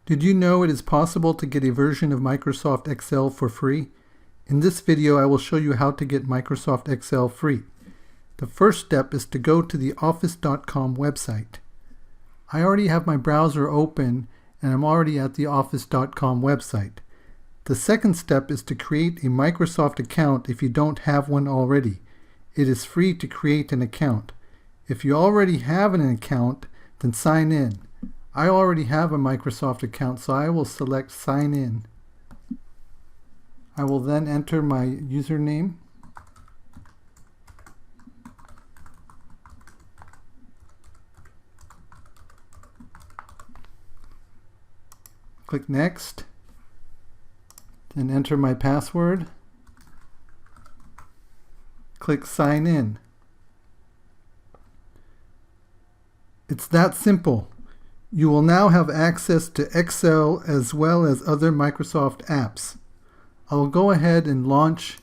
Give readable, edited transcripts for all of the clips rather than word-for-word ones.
Did you know it is possible to get a version of Microsoft Excel for free? In this video, I will show you how to get Microsoft Excel free. The first step is to go to the office.com website. I already have my browser open and I'm already at the office.com website. The second step is to create a Microsoft account if you don't have one already. It is free to create an account. If you already have an account, then sign in. I already have a Microsoft account, so I will select Sign In. I will then enter my username. Click Next. Then enter my password. Click Sign In. It's that simple. You will now have access to Excel as well as other Microsoft apps. I will go ahead and launch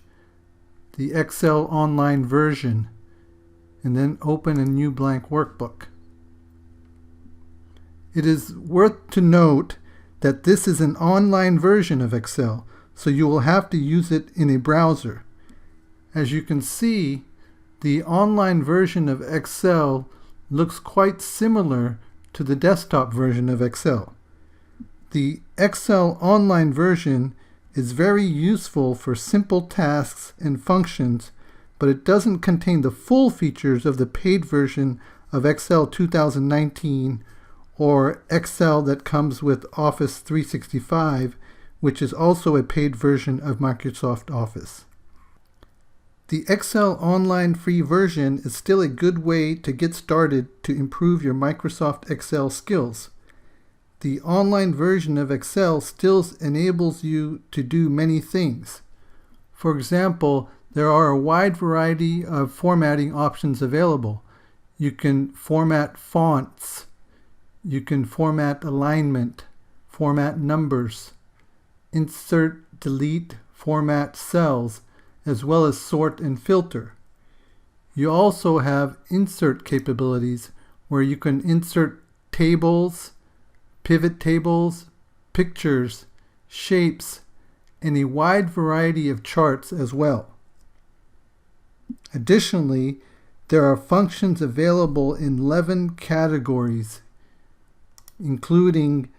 the Excel online version and then open a new blank workbook. It is worth to note that this is an online version of Excel, so you will have to use it in a browser. As you can see, the online version of Excel looks quite similar to the desktop version of Excel. The Excel online version is very useful for simple tasks and functions, but it doesn't contain the full features of the paid version of Excel 2019 or Excel that comes with Office 365, which is also a paid version of Microsoft Office. The Excel Online free version is still a good way to get started to improve your Microsoft Excel skills. The online version of Excel still enables you to do many things. For example, there are a wide variety of formatting options available. You can format fonts, you can format alignment, format numbers, insert, delete, format cells, as well as sort and filter. You also have insert capabilities where you can insert tables, pivot tables, pictures, shapes, and a wide variety of charts as well. Additionally, there are functions available in 11 categories, including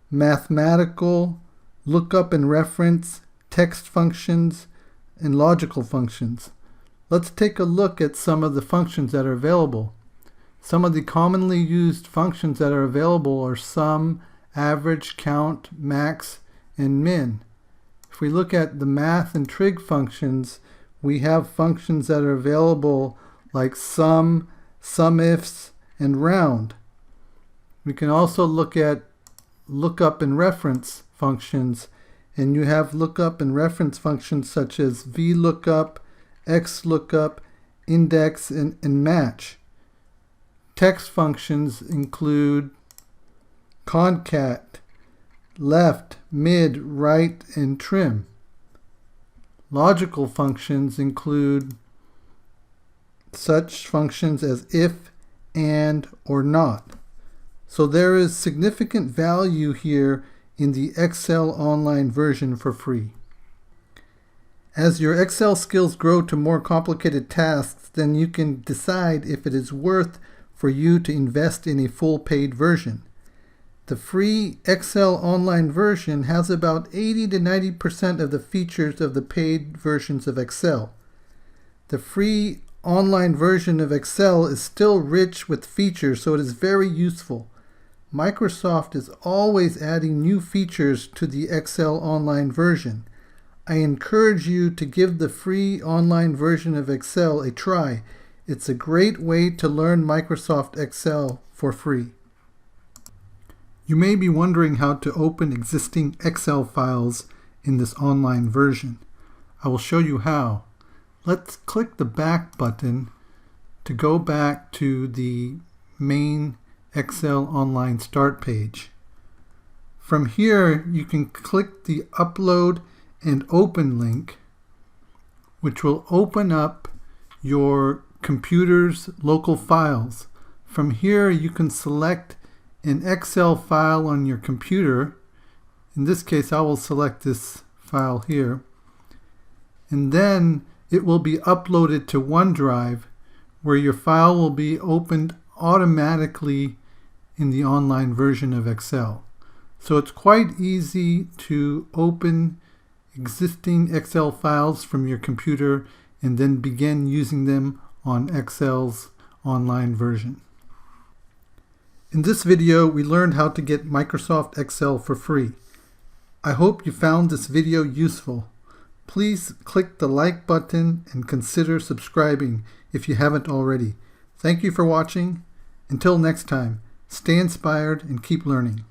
mathematical, lookup and reference, text functions, and logical functions. Let's take a look at some of the functions that are available. Some of the commonly used functions that are available are sum, average, count, max, and min. If we look at the math and trig functions, we have functions that are available like sum, SUMIFS, and round. We can also look at lookup and reference functions, and you have lookup and reference functions such as VLOOKUP, XLOOKUP, index, and match. Text functions include concat, left, mid, right, and trim. Logical functions include such functions as if, and, or not. So there is significant value here in the Excel online version for free. As your Excel skills grow to more complicated tasks, then you can decide if it is worth for you to invest in a full paid version. The free Excel online version has about 80 to 90% of the features of the paid versions of Excel. The free online version of Excel is still rich with features, so it is very useful. Microsoft is always adding new features to the Excel online version. I encourage you to give the free online version of Excel a try. It's a great way to learn Microsoft Excel for free. You may be wondering how to open existing Excel files in this online version. I will show you how. Let's click the back button to go back to the main Excel Online Start page. From here, you can click the Upload and Open link, which will open up your computer's local files. From here, you can select an Excel file on your computer In this case, I will select this file here. And then it will be uploaded to OneDrive, where your file will be opened automatically in the online version of Excel. So it's quite easy to open existing Excel files from your computer and then begin using them on Excel's online version. In this video, we learned how to get Microsoft Excel for free. I hope you found this video useful. Please click the like button and consider subscribing if you haven't already. Thank you for watching. Until next time, stay inspired and keep learning.